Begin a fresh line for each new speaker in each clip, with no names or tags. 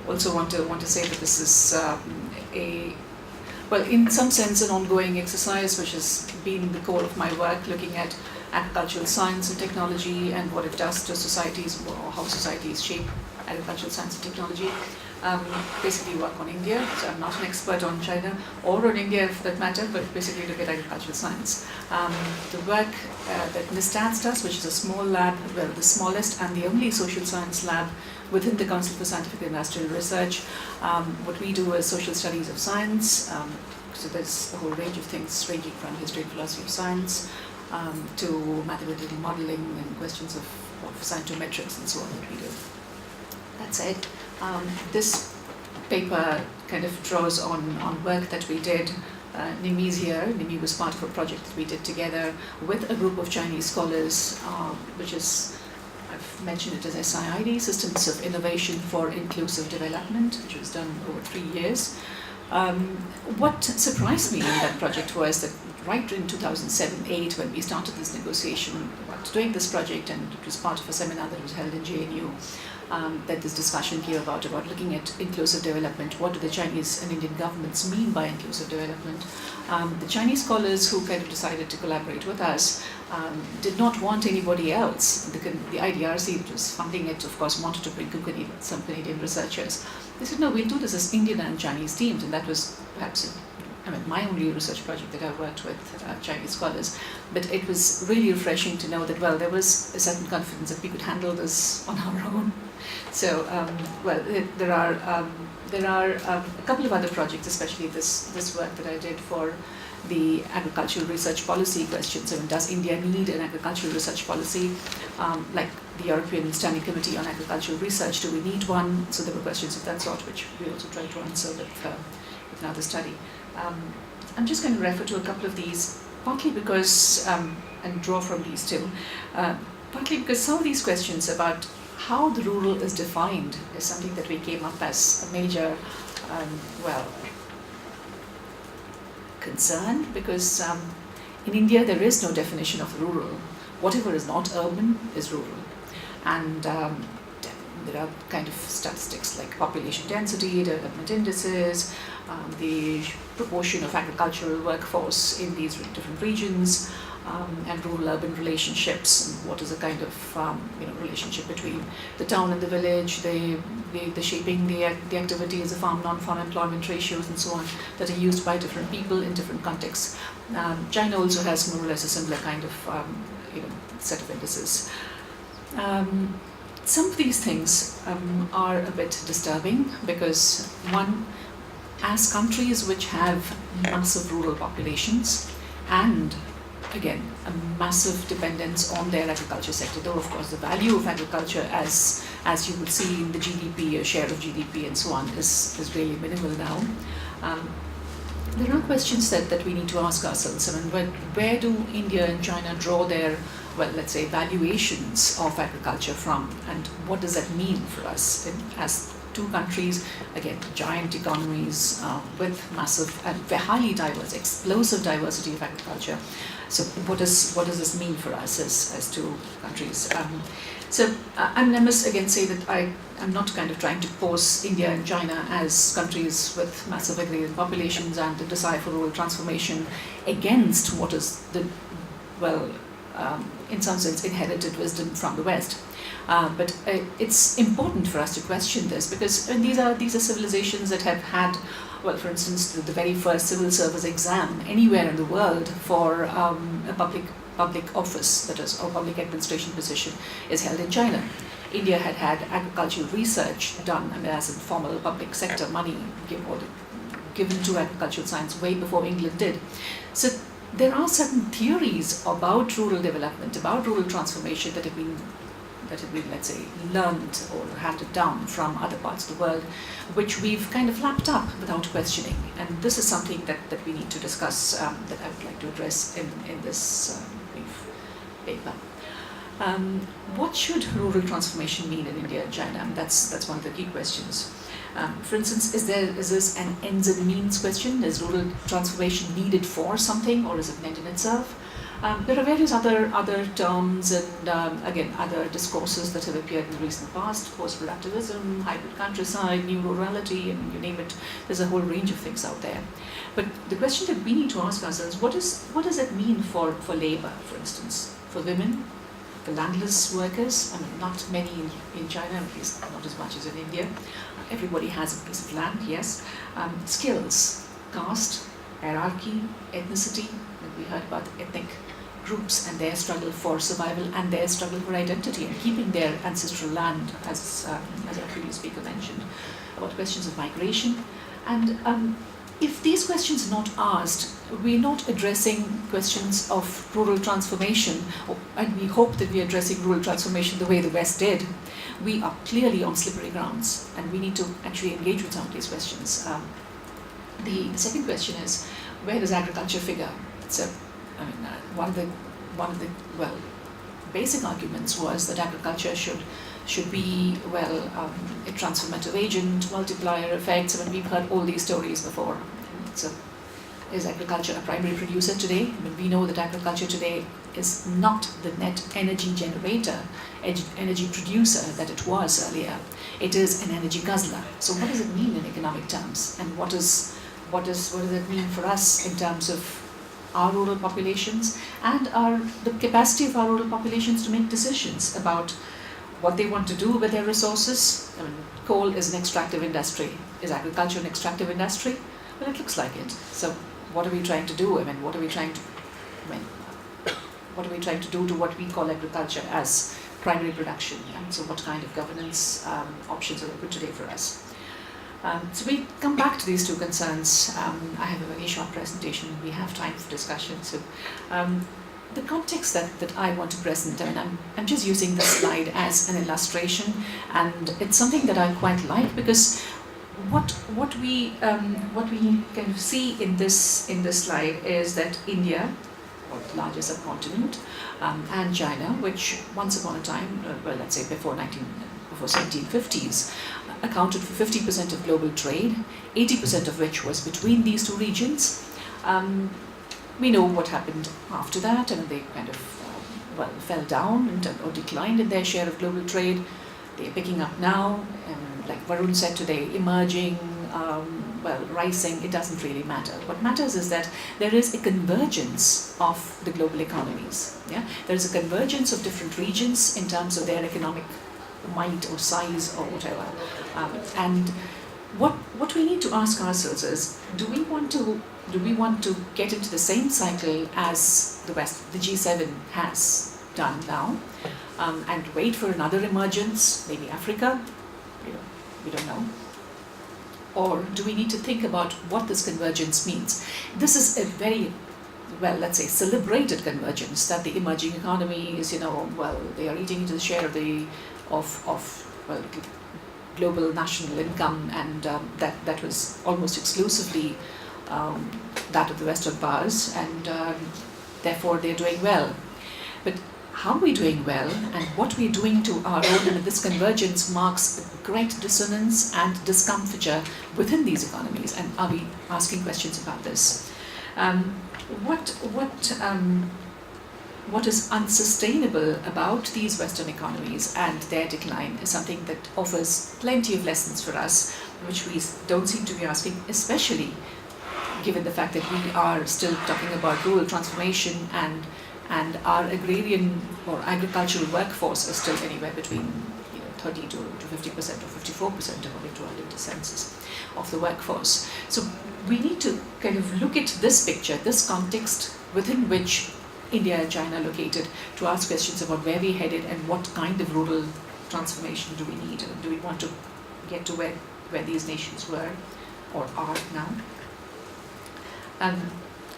also want to say that this is well, in some sense, an ongoing exercise which has been the core of my work, looking at agricultural science and technology and what it does to societies, or how societies shape agricultural science and technology. Basically work on India, so I'm not an expert on China or on India for that matter, but basically look at agricultural science. The work that NISTADS does, which is a small lab, well, the smallest and the only social science lab within the Council for Scientific and Industrial Research. What we do is social studies of science, so there's a whole range of things ranging from history and philosophy of science to mathematical modeling and questions of scientometrics and so on that we do. That said, this paper kind of draws on work that we did. Nimi's here. Nimi was part of a project that we did together with a group of Chinese scholars, which is, I've mentioned it as SIR-NISTADS, Systems of Innovation for Inclusive Development, which was done over 3 years. What surprised me in that project was that right in 2007-08, when we started this negotiation about doing this project, and it was part of a seminar that was held in JNU, that this discussion came about looking at inclusive development. What do the Chinese and Indian governments mean by inclusive development? The Chinese scholars who kind of decided to collaborate with us did not want anybody else. The IDRC, which was funding it, of course, wanted to bring some Canadian researchers. They said, no, we'll do this as Indian and Chinese teams, and that was perhaps my only research project that I worked with Chinese scholars. But it was really refreshing to know that, well, there was a certain confidence that we could handle this on our own. So, well, there are a couple of other projects, especially this work that I did for the agricultural research policy questions. So, does India need an agricultural research policy? Like the European Standing Committee on Agricultural Research, do we need one? So there were questions of that sort, which we also tried to answer with another study. I'm just going to refer to a couple of these, partly because, and draw from these two, partly because some of these questions about how the rural is defined is something that we came up as a major, concern, because in India there is no definition of rural. Whatever is not urban is rural. And there are kind of statistics like population density, development indices, the proportion of agricultural workforce in these different regions, and rural-urban relationships, and what is the kind of relationship between the town and the village, the shaping the activities, the farm non-farm employment ratios, and so on, that are used by different people in different contexts. China also has more or less a similar kind of set of indices. Some of these things are a bit disturbing because, one, as countries which have massive rural populations and, again, a massive dependence on their agriculture sector, though of course the value of agriculture, as you will see in the GDP, a share of GDP and so on, is really minimal now. There are questions that we need to ask ourselves. I mean, where do India and China draw their, well, let's say, valuations of agriculture from, and what does that mean for us as two countries, again, giant economies with massive and highly diverse, explosive diversity of agriculture. So what does this mean for us as two countries? I must again say that I'm not kind of trying to pose India and China as countries with massive agrarian populations and the desire for rural transformation against what is the, in some sense, inherited wisdom from the West. But it's important for us to question this because these are civilizations that have had, well, for instance, the very first civil service exam anywhere in the world for a public office, that is, or public administration position, is held in China. India had agricultural research done, as in formal public sector money given to agricultural science way before England did. So there are certain theories about rural development, about rural transformation that have been, let's say, learned or handed down from other parts of the world, which we've kind of lapped up without questioning. And this is something that we need to discuss, that I would like to address in this brief paper. What should rural transformation mean in India and China? And that's one of the key questions. For instance, is this an ends and means question? Is rural transformation needed for something, or is it an end in itself? There are various other terms and again other discourses that have appeared in the recent past: post-productivism, hybrid countryside, new rurality, and you name it. There's a whole range of things out there. But the question that we need to ask ourselves: what does it mean for labour, for instance, for women, for landless workers? I mean, not many in China, at least not as much as in India. Everybody has a piece of land, yes. Skills, caste, hierarchy, ethnicity. We heard about ethnic groups and their struggle for survival and their struggle for identity and keeping their ancestral land, as our previous speaker mentioned, about questions of migration. And if these questions are not asked, we're not addressing questions of rural transformation, and we hope that we're addressing rural transformation the way the West did. We are clearly on slippery grounds, and we need to actually engage with some of these questions. The second question is, where does agriculture figure? So, I mean, one of the basic arguments was that agriculture should be a transformative agent, multiplier effects. I mean, we've heard all these stories before. So, is agriculture a primary producer today? I mean, we know that agriculture today is not the net energy generator, energy producer that it was earlier. It is an energy guzzler. So, what does it mean in economic terms? And what does it mean for us in terms of our rural populations and the capacity of our rural populations to make decisions about what they want to do with their resources? I mean, coal is an extractive industry. Is agriculture an extractive industry? Well, it looks like it. So, what are we trying to do? I mean, what are we trying to do to what we call agriculture as primary production? And so, what kind of governance options are open today for us? So we come back to these two concerns. I have a very short presentation. We have time for discussion. So the context that I want to present, I mean, I'm just using this slide as an illustration, and it's something that I quite like because what we kind of see in this slide is that India, or the largest subcontinent, and China, which once upon a time, let's say before 1750s, accounted for 50% of global trade, 80% of which was between these two regions. We know what happened after that, and they kind of fell down or declined in their share of global trade. They're picking up now, and like Varun said today, emerging, rising, it doesn't really matter. What matters is that there is a convergence of the global economies. Yeah? There is a convergence of different regions in terms of their economic might or size or whatever. And what we need to ask ourselves is, do we want to get into the same cycle as the West, the G7 has done now, and wait for another emergence, maybe Africa? We don't know. Or do we need to think about what this convergence means? This is a very, let's say, celebrated convergence that the emerging economies, they are eating into the share of global national income, and that was almost exclusively that of the Western powers, and therefore they're doing well. But how are we doing well, and what we're doing to our own, and this convergence marks great dissonance and discomfiture within these economies, and are we asking questions about this? What is unsustainable about these Western economies and their decline is something that offers plenty of lessons for us, which we don't seem to be asking, especially given the fact that we are still talking about rural transformation, and our agrarian or agricultural workforce is still anywhere between 30 to 50% or 54% according to our latest census of the workforce. So we need to kind of look at this picture, this context within which India and China are located, to ask questions about where we're headed and what kind of rural transformation do we need, and do we want to get to where these nations were or are now, and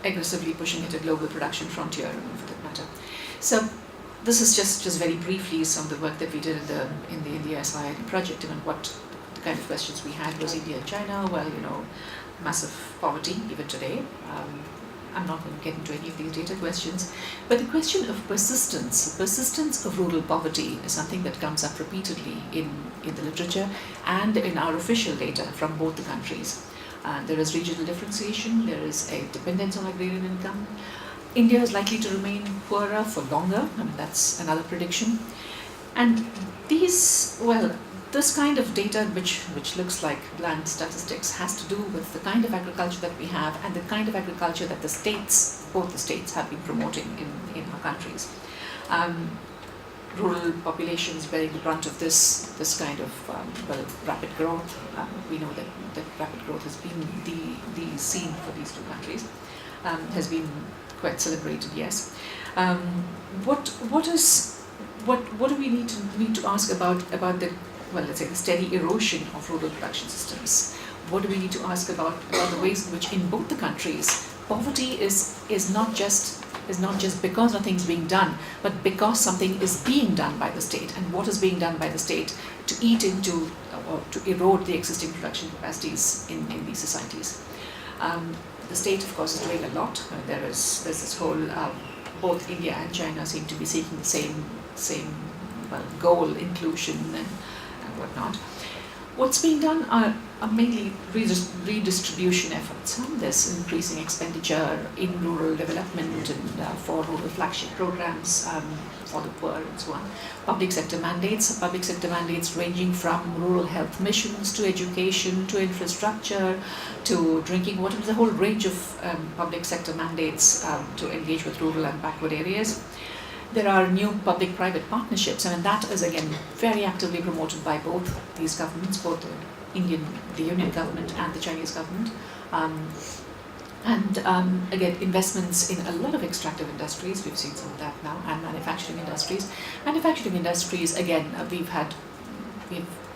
aggressively pushing at a global production frontier, for that matter. So this is just very briefly some of the work that we did in the India CSIR project, and what the kind of questions we had was India and China. Massive poverty even today. I'm not going to get into any of these data questions, but the question of persistence of rural poverty is something that comes up repeatedly in the literature and in our official data from both the countries. There is regional differentiation, there is a dependence on agrarian income, India is likely to remain poorer for longer. I mean, that's another prediction. And this kind of data, which looks like bland statistics, has to do with the kind of agriculture that we have and the kind of agriculture that both the states have been promoting in our countries. Rural populations bearing the brunt of this kind of rapid growth. We know that rapid growth has been the scene for these two countries. Has been quite celebrated, yes. What do we need to ask about the, let's say, the steady erosion of rural production systems? What do we need to ask about the ways in which in both the countries poverty is not just because nothing's being done, but because something is being done by the state, and what is being done by the state to eat into or to erode the existing production capacities in these societies. The state, of course, is doing a lot. There's this whole, both India and China seem to be seeking the same goal, inclusion and whatnot. What's being done are mainly redistribution efforts. There's increasing expenditure in rural development and for rural flagship programs for the poor and so on. Public sector mandates ranging from rural health missions to education to infrastructure to drinking water. There's a whole range of public sector mandates to engage with rural and backward areas. There are new public-private partnerships, and that is again very actively promoted by both these governments, both the Union government and the Chinese government. Again, investments in a lot of extractive industries, we've seen some of that now, and manufacturing industries. Manufacturing industries, again, we have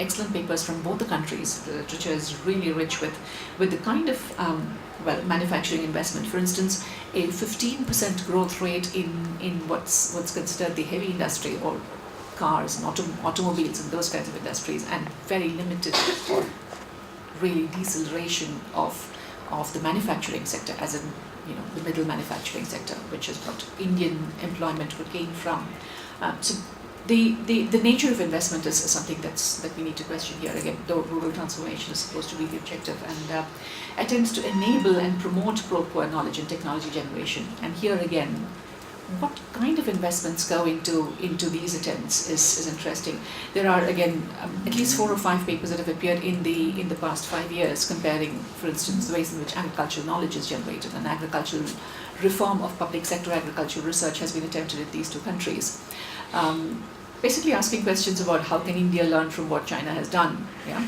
excellent papers from both the countries. The literature is really rich with the kind of manufacturing investment. For instance, a 15% growth rate in what's considered the heavy industry, or cars and automobiles and those kinds of industries, and very limited or really deceleration of the manufacturing sector, as in the middle manufacturing sector, which is what Indian employment would gain from. So the nature of investment is something that we need to question here. Again, though rural transformation is supposed to be the objective, and attempts to enable and promote pro-poor knowledge and technology generation. And here again, what kind of investments go into these attempts is interesting. There are again at least 4 or 5 papers that have appeared in the past 5 years comparing, for instance, the ways in which agricultural knowledge is generated, and agricultural reform of public sector agricultural research has been attempted in these two countries. Basically asking questions about how can India learn from what China has done. Yeah.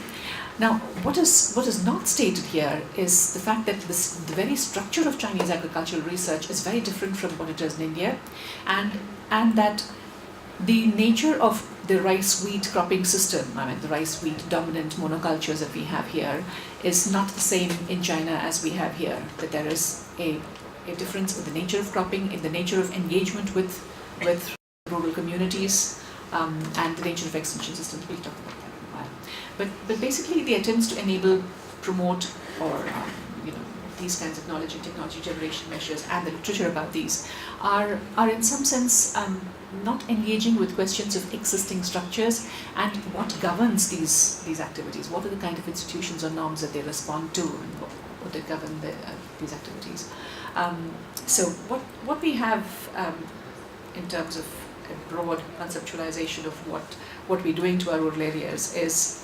Now, what is not stated here is the fact that the very structure of Chinese agricultural research is very different from what it is in India, and that the nature of the rice-wheat cropping system, the rice-wheat dominant monocultures that we have here, is not the same in China as we have here. That there is a difference in the nature of cropping, in the nature of engagement with rural communities, and the nature of extension systems. We'll talk about that in a while. But basically, the attempts to enable, promote, or these kinds of knowledge and technology generation measures, and the literature about these, are in some sense not engaging with questions of existing structures and what governs these activities. What are the kind of institutions or norms that they respond to, and what they govern these activities. So what we have in terms of a broad conceptualization of what we're doing to our rural areas is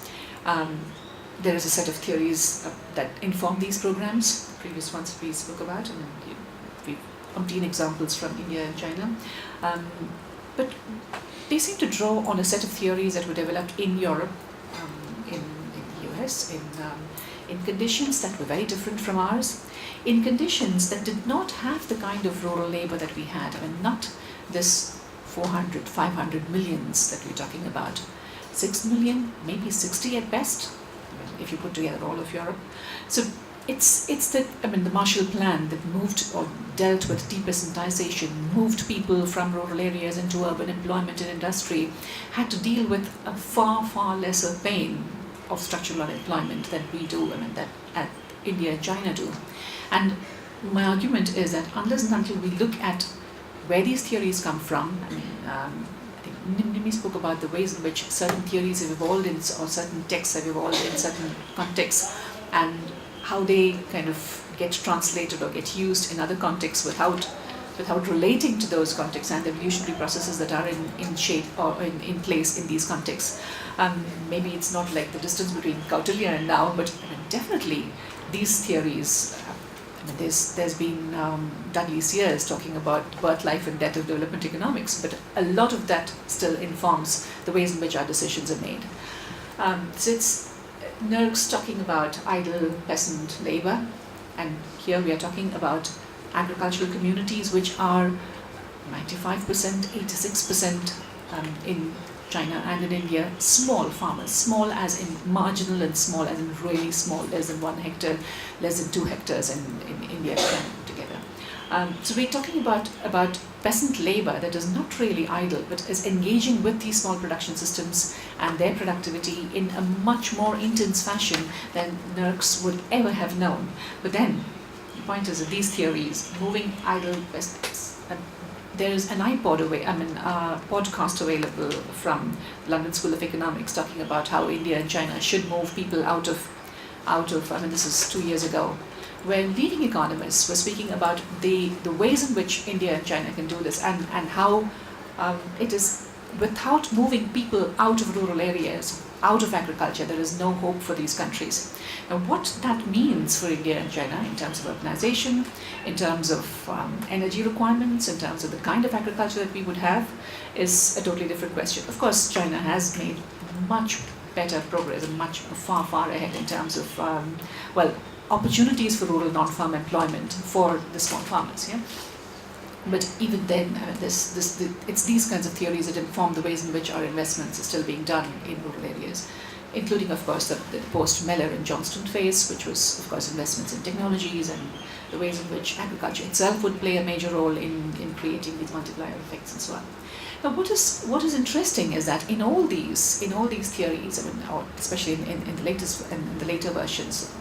there is a set of theories that inform these programs. Previous ones we spoke about, and we've umpteen examples from India and China. But they seem to draw on a set of theories that were developed in Europe, in the US, in conditions that were very different from ours, in conditions that did not have the kind of rural labor that we had, not this 400, 500 millions that we're talking about. 6 million, maybe 60 at best, if you put together all of Europe. So it's the Marshall Plan that moved or dealt with depeasantization, moved people from rural areas into urban employment and industry, had to deal with a far, far lesser pain of structural unemployment than we do, that India and China do. And my argument is that unless and until we look at where these theories come from, I think Nimi spoke about the ways in which certain theories have evolved or certain texts have evolved in certain contexts, and how they kind of get translated or get used in other contexts without without relating to those contexts and the evolutionary processes that are in shape or in place in these contexts. Maybe it's not like the distance between Kautilya and now, but definitely these theories. There's been Dudley Sears talking about birth, life, and death of development economics, but a lot of that still informs the ways in which our decisions are made. So it's Nerk's talking about idle peasant labor, and here we are talking about agricultural communities which are 95%, 86% in China and in India, small farmers, small as in marginal and small as in really small, less than 1 hectare, less than 2 hectares in India together. So we're talking about peasant labor that is not really idle, but is engaging with these small production systems and their productivity in a much more intense fashion than Nerk's would ever have known. But then, the point is that these theories, moving idle peasants, there is an podcast available from London School of Economics talking about how India and China should move people out of, this is 2 years ago, where leading economists were speaking about the ways in which India and China can do this, and how it is without moving people out of rural areas, out of agriculture, there is no hope for these countries. Now, what that means for India and China in terms of urbanization, in terms of energy requirements, in terms of the kind of agriculture that we would have, is a totally different question. Of course, China has made much better progress and much far ahead in terms of, opportunities for rural non-farm employment for the small farmers. Yeah? But even then, it's these kinds of theories that inform the ways in which our investments are still being done in rural areas, including, of course, the post-Meller and Johnston phase, which was, of course, investments in technologies and the ways in which agriculture itself would play a major role in creating these multiplier effects and so on. Now, what is interesting is that in all these theories, or especially in the later versions,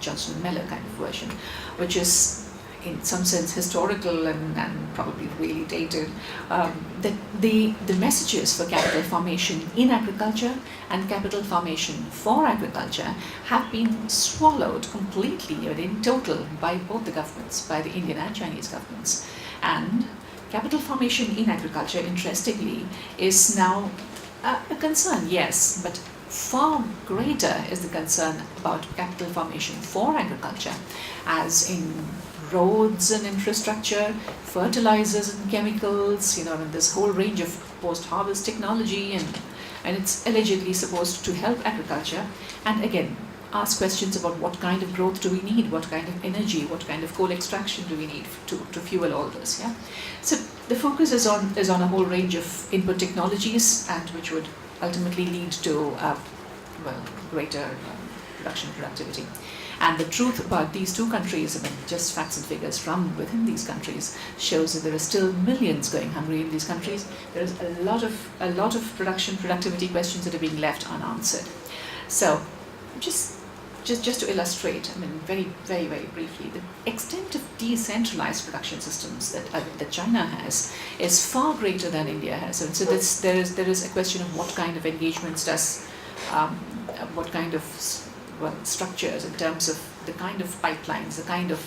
Johnston and Meller kind of version, which is in some sense historical and probably really dated, that the messages for capital formation in agriculture and capital formation for agriculture have been swallowed completely and in total by both the governments, by the Indian and Chinese governments. And capital formation in agriculture, interestingly, is now a concern, yes, but far greater is the concern about capital formation for agriculture, as in roads and infrastructure, fertilizers and chemicals, and this whole range of post-harvest technology, and it's allegedly supposed to help agriculture, and again, ask questions about what kind of growth do we need, what kind of energy, what kind of coal extraction do we need to fuel all this, yeah? So the focus is on a whole range of input technologies, and which would ultimately lead to greater production productivity. And the truth about these two countries, just facts and figures from within these countries, shows that there are still millions going hungry in these countries. There is a lot of productivity questions that are being left unanswered. So, just to illustrate, very, very, very briefly, the extent of decentralized production systems that China has is far greater than India has. And so there is a question of what kind of engagements what kind of structures in terms of the kind of pipelines, the kind of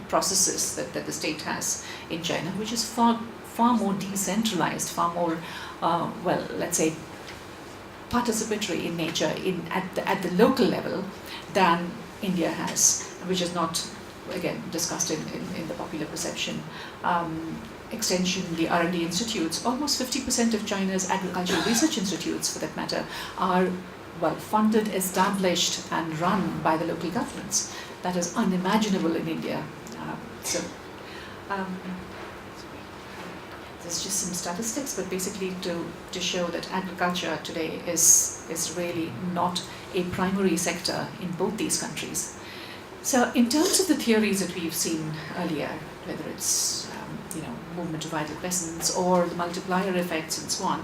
processes that the state has in China, which is far more decentralized, far more, let's say, participatory in nature at the local level than India has, which is not, again, discussed in the popular perception. Extension, the R&D institutes, almost 50% of China's agricultural research institutes, for that matter, are funded, established, and run by the local governments. That is unimaginable in India. There's just some statistics, but basically to show that agriculture today is really not a primary sector in both these countries. So in terms of the theories that we've seen earlier, whether it's movement of idle peasants or the multiplier effects and so on,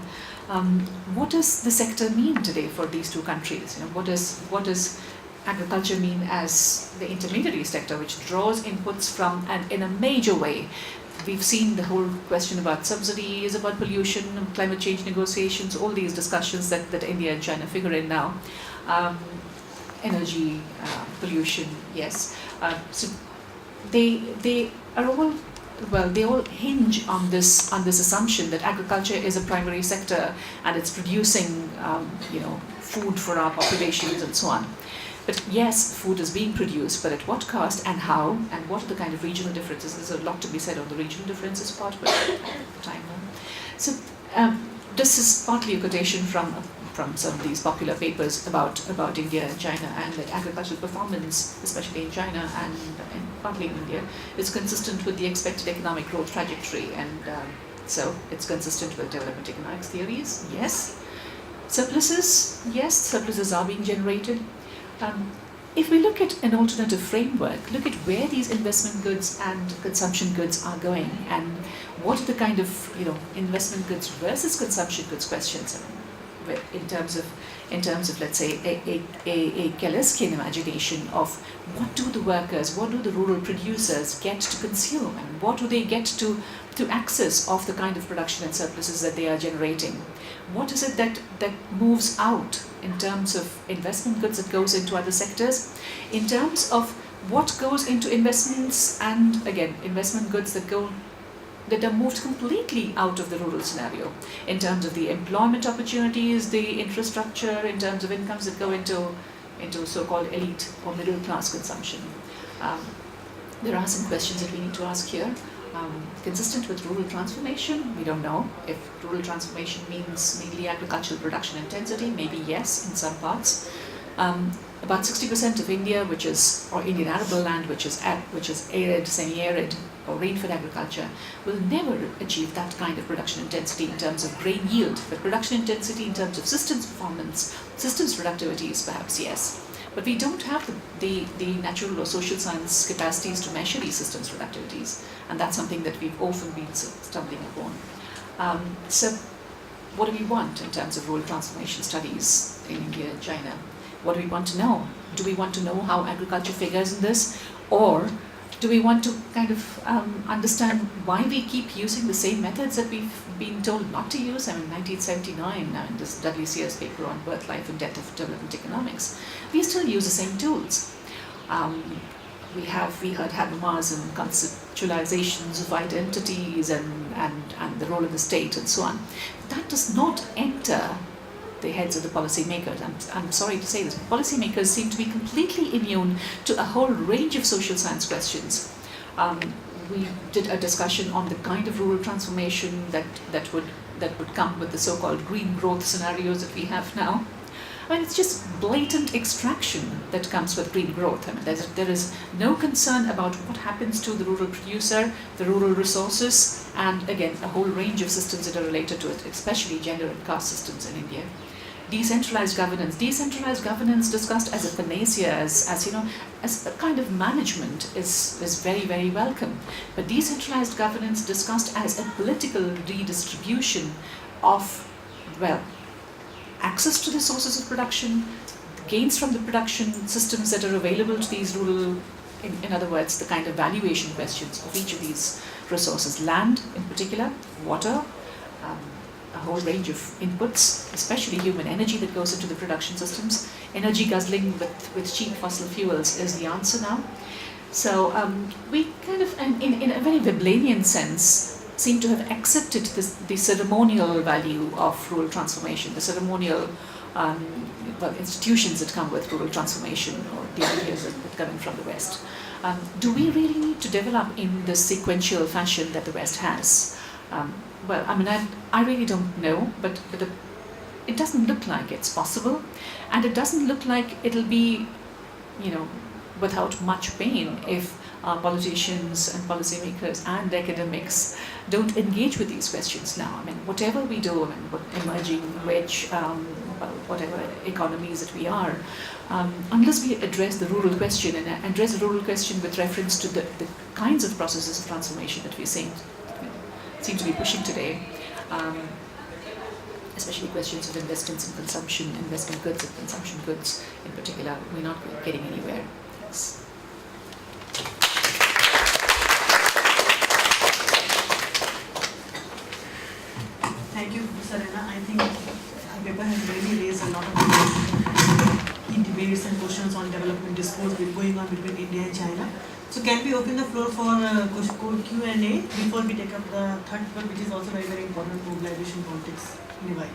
what does the sector mean today for these two countries? What does agriculture mean as the intermediary sector, which draws inputs from, and in a major way? We've seen the whole question about subsidies, about pollution, climate change negotiations, all these discussions that India and China figure in now. Energy, pollution, yes. So they are all well, they all hinge on this assumption that agriculture is a primary sector and it's producing, food for our populations and so on. But yes, food is being produced, but at what cost and how, and what are the kind of regional differences? There's a lot to be said on the regional differences part, but time now. So this is partly a quotation from some of these popular papers about India and China, and that agricultural performance, especially in China and partly in India, is consistent with the expected economic growth trajectory, and so it's consistent with development economics theories. Yes. Surpluses, yes, surpluses are being generated. If we look at an alternative framework, look at where these investment goods and consumption goods are going, and what are the kind of investment goods versus consumption goods questions. In terms of let's say a Kelleskian imagination of what do the workers, what do the rural producers get to consume, and what do they get to access of the kind of production and surpluses that they are generating. What is it that moves out in terms of investment goods that goes into other sectors, in terms of what goes into investments, and again investment goods that are moved completely out of the rural scenario, in terms of the employment opportunities, the infrastructure, in terms of incomes that go into so-called elite or middle class consumption. There are some questions that we need to ask here. Consistent with rural transformation, we don't know. If rural transformation means mainly agricultural production intensity, maybe yes, in some parts. About 60% of India, or Indian arable land, which is arid, semi-arid, or rain-fed agriculture, will never achieve that kind of production intensity in terms of grain yield. But production intensity in terms of systems performance, systems productivity is perhaps yes. But we don't have the natural or social science capacities to measure these systems productivities, and that's something that we've often been stumbling upon. So what do we want in terms of rural transformation studies in India and China? What do we want to know? Do we want to know how agriculture figures in this? Or do we want to kind of understand why we keep using the same methods that we've been told not to use? I mean, 1979, in this WCS paper on birth, life and death of development economics, we still use the same tools. We heard Habermas and conceptualizations of identities and the role of the state and so on. That does not enter the heads of the policymakers. I'm sorry to say this, but policymakers seem to be completely immune to a whole range of social science questions. We did a discussion on the kind of rural transformation that would come with the so-called green growth scenarios that we have now. I mean, it's just blatant extraction that comes with green growth. I mean, there is no concern about what happens to the rural producer, the rural resources, and again, a whole range of systems that are related to it, especially gender and caste systems in India. Decentralized governance discussed as a panacea, as a kind of management is very, very welcome. But decentralized governance discussed as a political redistribution of, access to the sources of production, gains from the production systems that are available to these rural, in other words, the kind of valuation questions of each of these resources, land in particular, water, a whole range of inputs, especially human energy that goes into the production systems. Energy guzzling with cheap fossil fuels is the answer now. So we kind of, in a very Weblenian sense, seem to have accepted the ceremonial value of rural transformation, the ceremonial institutions that come with rural transformation, or the ideas that come in from the West. Do we really need to develop in the sequential fashion that the West has? I really don't know, but it doesn't look like it's possible, and it doesn't look like it'll be, without much pain if politicians and policymakers and academics don't engage with these questions now. I mean, whatever we do, emerging, rich, whatever economies that we are, unless we address the rural question and address the rural question with reference to the kinds of processes of transformation that we seem to be pushing today, especially questions of investments in consumption, investment goods and consumption goods in particular, we're not getting anywhere. Thanks.
Thank you, Sarana. I think our paper has really raised a lot of key debates and questions on development discourse going on between India and China. So can we open the floor for Q&A before we take up the third one, which is also very, very important, mobilization politics in the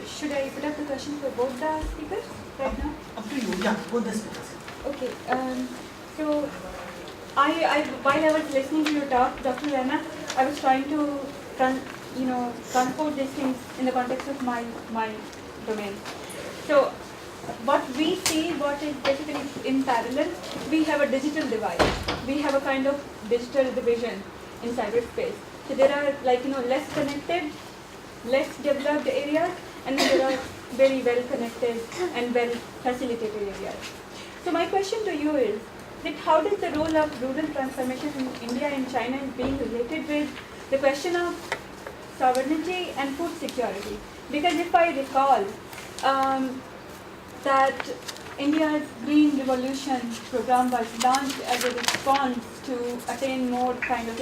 Should I put up the question for both the speakers right now?
Up to you. Yeah, both the speakers.
Okay. So, while I was listening to your talk, Dr. Rana, I was trying to, transport these things in the context of my domain. So, what we see, what is basically in parallel, we have a digital divide. We have a kind of digital division in cyberspace. So there are less connected, less developed areas, and then there are very well connected and well facilitated areas. So my question to you is that how does the role of rural transformation in India and China is being related with the question of sovereignty and food security? Because if I recall that India's Green Revolution program was launched as a response to attain more kind of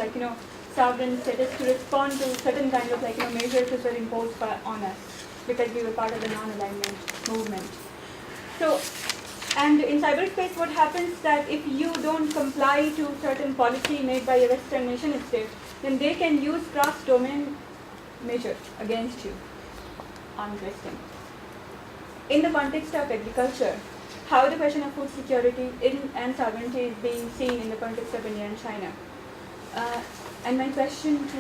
sovereign status, to respond to certain kind of measures that were imposed on us because we were part of the non-alignment movement. So, and in cyberspace what happens that if you don't comply to certain policy made by a Western nation state, then they can use cross-domain measures against you on testing. In the context of agriculture, how the question of food security and sovereignty is being seen in the context of India and China. And my question to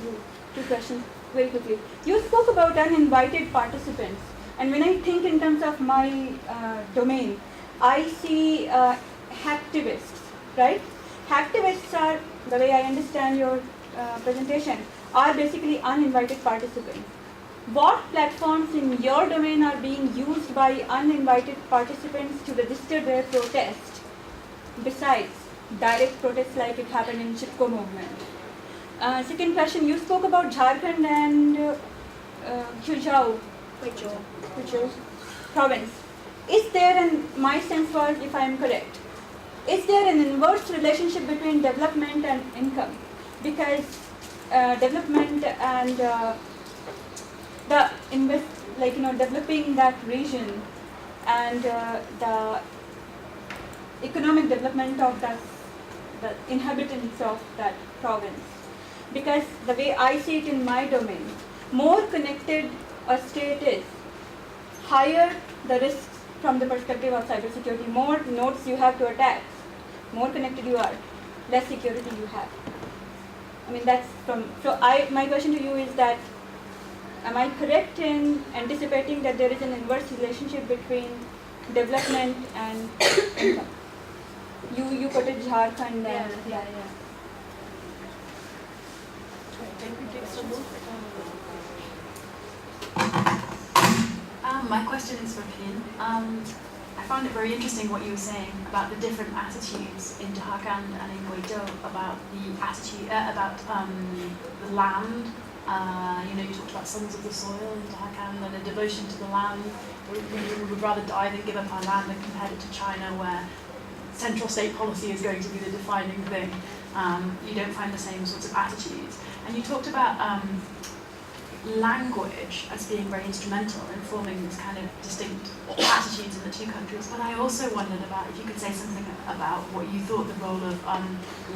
you, two questions very quickly. You spoke about uninvited participants, and when I think in terms of my domain, I see hacktivists, right? Hacktivists are, the way I understand your presentation, are basically uninvited participants. What platforms in your domain are being used by uninvited participants to register their protest besides direct protests like it happened in Chipko movement? Second question, you spoke about Jharkhand and Khujao province. Is there, and my sense was, if I am correct, is there an inverse relationship between development and income? Because development and developing that region and the economic development of the inhabitants of that province. Because the way I see it in my domain, more connected a state is, higher the risks from the perspective of cybersecurity. More nodes you have to attack, more connected you are, less security you have. I mean, that's from, so my question to you is that, am I correct in anticipating that there is an inverse relationship between development and income? You put it Jharkhand. Yeah.
Can we take some more?
My question is for Pin. I found it very interesting what you were saying about the different attitudes in Jharkhand and in Guizhou about the attitude about the land. You talked about sons of the soil in Jharkhand and a devotion to the land. We would rather die than give up our land, and compared it to China, where central state policy is going to be the defining thing. You don't find the same sorts of attitudes. And you talked about language as being very instrumental in forming this kind of distinct attitudes in the two countries. But I also wondered about if you could say something about what you thought the role of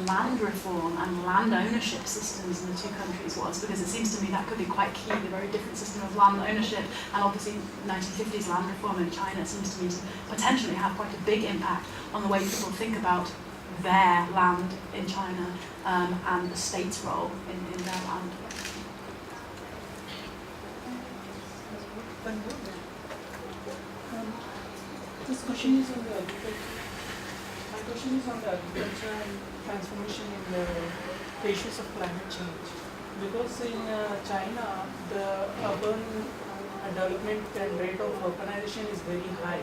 land reform and land ownership systems in the two countries was, because it seems to me that could be quite key, the very different system of land ownership, and obviously 1950s land reform in China seems to me to potentially have quite a big impact on the way people think about their land in China and the state's role in their land.
This question is on the agriculture. My question is on the agriculture and transformation in the issues of climate change. Because in China, the urban development and rate of urbanization is very high.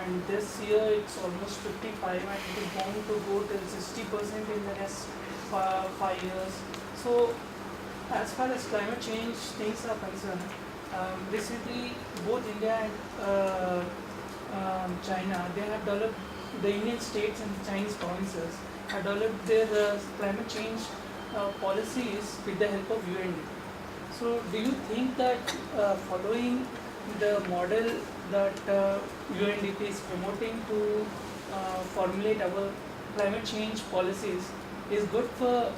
And this year it's almost 55 and it is bound to go till 60% in the next 5 years. So as far as climate change things are concerned, recently both India and China, they have developed, the Indian states and the Chinese provinces have developed their climate change policies with the help of UNDP. So do you think that following the model that UNDP is promoting to formulate our climate change policies is good for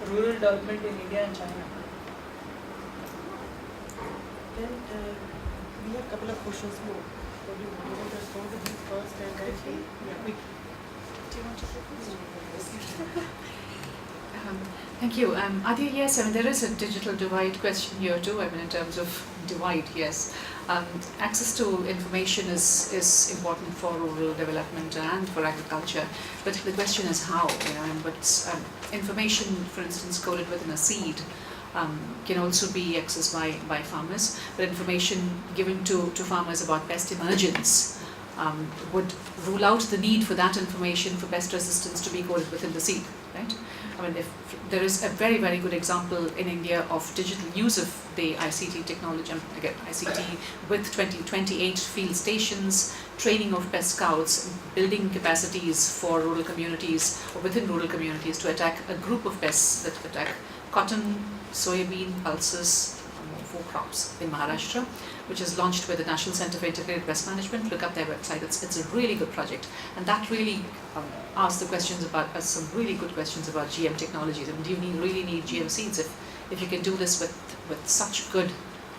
rural development in India and China?
Then we have a couple of questions more. So do you want to respond to these first and directly? Yeah.
Do you want to take thank you. Adi, yes, I mean, there is a digital divide question here too. I mean, in terms of divide, yes. Access to information is important for rural development and for agriculture, but the question is how. But information, for instance, coded within a seed can also be accessed by farmers, but information given to farmers about pest emergence would rule out the need for that information for pest resistance to be coded within the seed, right? I mean, if there is a very, very good example in India of digital use of the ICT technology, again, ICT with 28 field stations, training of pest scouts, building capacities for rural communities or within rural communities to attack a group of pests that attack cotton, soybean, pulses, 4 crops in Maharashtra, which is launched with the National Center for Integrated Pest Management. Look up their website. It's a really good project, and that really asks the questions about some really good questions about GM technologies. I mean, do you really need GM seeds if you can do this with such good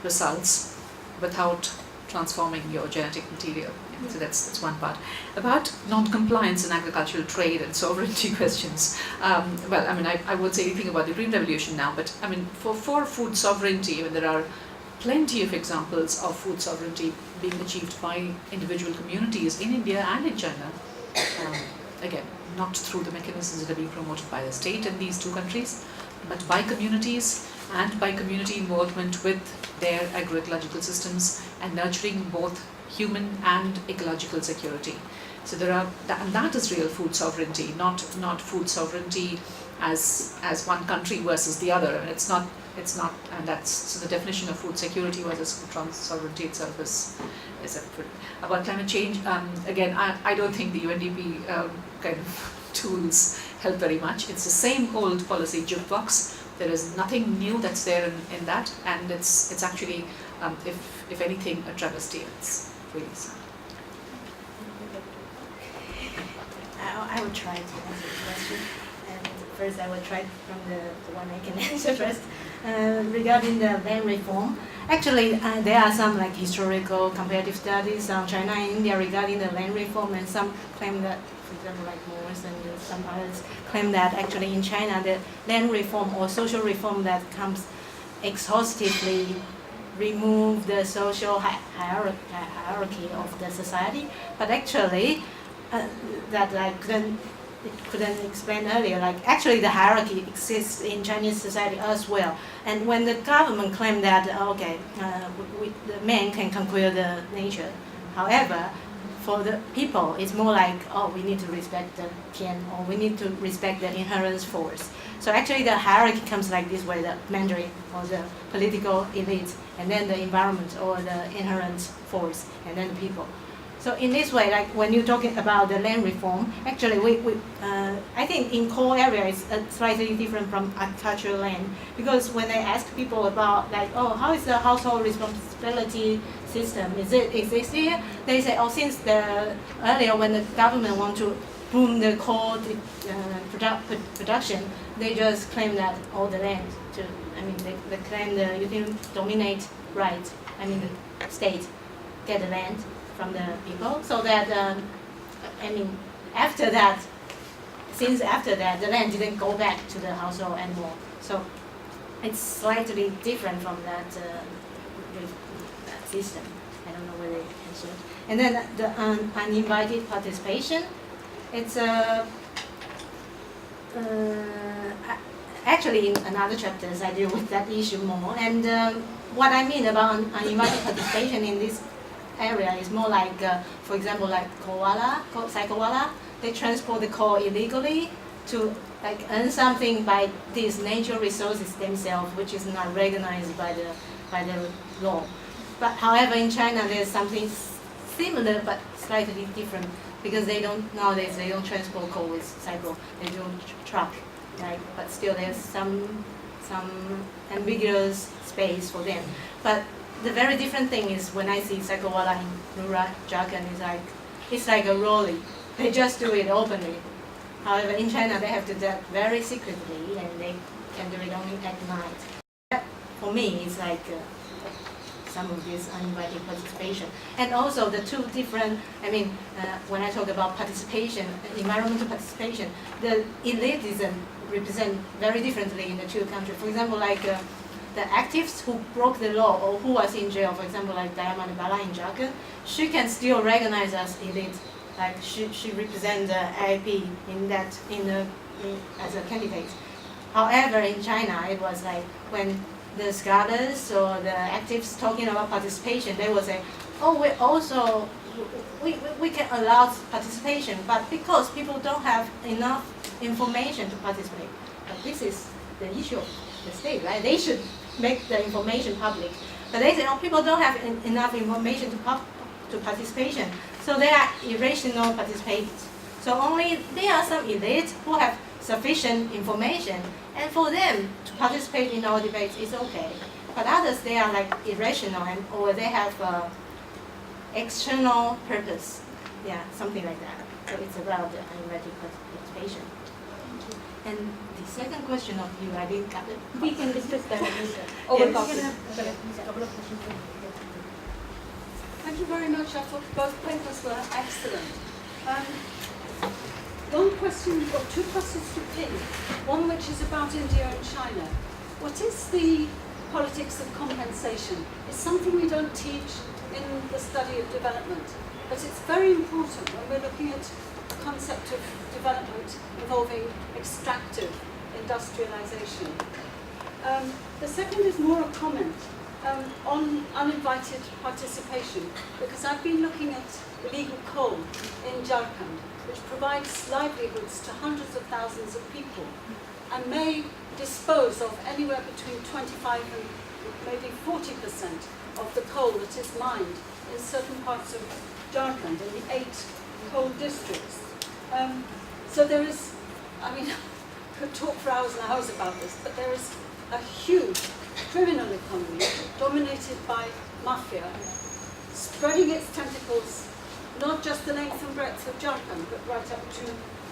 results without transforming your genetic material? Yeah, so that's one part. About non-compliance in agricultural trade and sovereignty questions. Well, I mean, I won't say anything about the Green Revolution now, but I mean, for food sovereignty, I mean, there are plenty of examples of food sovereignty being achieved by individual communities in India and in China. Again, not through the mechanisms that are being promoted by the state in these two countries, but by communities and by community involvement with their agroecological systems and nurturing both human and ecological security. So there are, and that is real food sovereignty, not food sovereignty as one country versus the other. I mean, it's not, and that's, so the definition of food security versus food sovereignty itself is separate. About climate change, again, I don't think the UNDP kind of tools help very much. It's the same old policy jukebox. There is nothing new that's there in that, and it's actually, if anything, a travesty. It's really sad.
I will try to answer the question. And first, I will try from the one I can answer first. Regarding the land reform, actually, there are some like historical comparative studies on China and India regarding the land reform, and some claim that, for example, like Morris and some others claim that actually in China, the land reform or social reform that comes exhaustively remove the social hierarchy of the society, but actually that I couldn't explain earlier. Like actually, the hierarchy exists in Chinese society as well. And when the government claimed that the man can conquer the nature, however, for the people, it's more like, oh, we need to respect the Tian, or we need to respect the inherent force. So actually, the hierarchy comes like this way: the Mandarin or the political elite, and then the environment or the inherent force, and then the people. So in this way, like when you're talking about the land reform, actually I think in core area it's slightly different from agricultural land, because when I ask people about like, oh, how is the household responsibility system? Is it exists here? They say, oh, since earlier when the government want to boom the coal production, they just claim that all the land they claim the utility dominate right. I mean the state get the land from the people, so that after that, the land didn't go back to the household anymore. So it's slightly different from that system. I don't know whether you answered. And then the uninvited participation. It's actually in another chapters I deal with that issue more. And what I mean about uninvited participation in this area is more like, for example, like Saikowala, they transport the coal illegally to like earn something by these natural resources themselves, which is not recognized by the law. But however, in China, there's something similar but slightly different, because nowadays they don't transport coal with cycle, they do truck, right? But still, there's some ambiguous space for them. But the very different thing is when I see Sakawala in rural jargon, it's like a rolling. They just do it openly. However, in China, they have to do that very secretly, and they can do it only at night. That, for me, it's like some of this uninvited participation. And also the two different, when I talk about participation, environmental participation, the elitism represent very differently in the two countries. For example, like the activists who broke the law or who was in jail, for example, like Diamond Bala in Jakarta, she can still recognize as elite. Like she represents the AIP as a candidate. However, in China, it was like when the scholars or the activists talking about participation, they will say, oh, we can allow participation, but because people don't have enough information to participate. But this is the issue of the state, right? They should make the information public. But they say, oh, people don't have enough information to participation, so they are irrational participants. So only there are some elites who have sufficient information, and for them to participate in our debates is okay. But others, they are like irrational, or they have external purpose. Yeah, something like that. So it's about the uninvited participation. And the second question of you, I didn't get it.
We can discuss that later.
Thank you very much. I thought both papers were excellent. One question, we've got two questions to pin. One which is about India and China. What is the politics of compensation? It's something we don't teach in the study of development, but it's very important when we're looking at the concept of development involving extractive industrialization. The second is more a comment on uninvited participation, because I've been looking at illegal coal in Jharkhand, which provides livelihoods to hundreds of thousands of people and may dispose of anywhere between 25 and maybe 40% of the coal that is mined in certain parts of Jharkhand, in the 8 coal districts. So there is, I could talk for hours and hours about this, but there is a huge criminal economy dominated by mafia, spreading its tentacles not just the length and breadth of Jharkhand, but right up to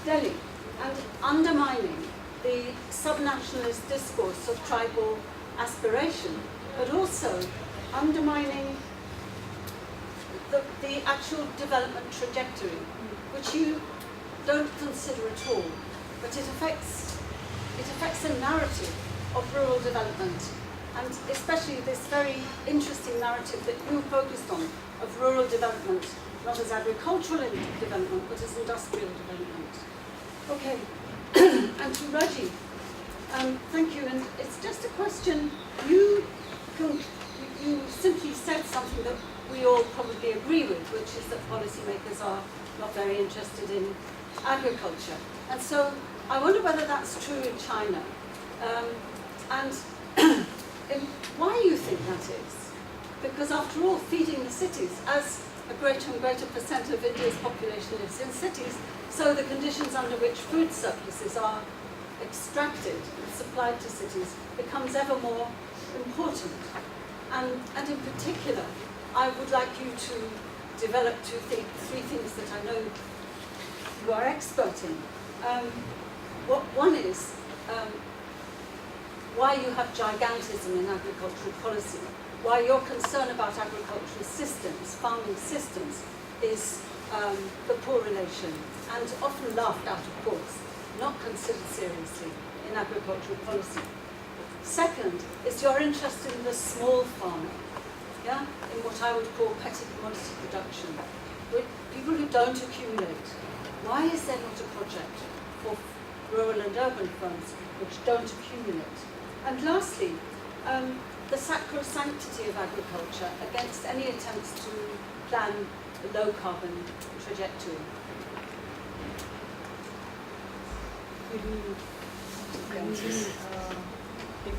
Delhi, and undermining the subnationalist discourse of tribal aspiration, but also undermining the actual development trajectory, which you don't consider at all, but it affects the narrative of rural development, and especially this very interesting narrative that you focused on of rural development, not as agricultural development, but as industrial development. Okay, and to Raji, thank you, and it's just a question, you simply said something that we all probably agree with, which is that policymakers are not very interested in agriculture. And so I wonder whether that's true in China, and why you think that is. Because after all, feeding the cities, as a greater and greater percent of India's population lives in cities, so the conditions under which food surpluses are extracted and supplied to cities becomes ever more important. And in particular, I would like you to develop three things that I know you are expert in. One is why you have gigantism in agricultural policy, why your concern about agricultural systems, farming systems, is the poor relation, and often laughed out, of course, not considered seriously in agricultural policy. Second is your interest in the small farmer, in what I would call petty commodity production, with people who don't accumulate. Why is there not a project for rural and urban firms which don't accumulate? And lastly, the sacrosanctity of agriculture against any attempts to plan a low-carbon trajectory.
Maybe you can take the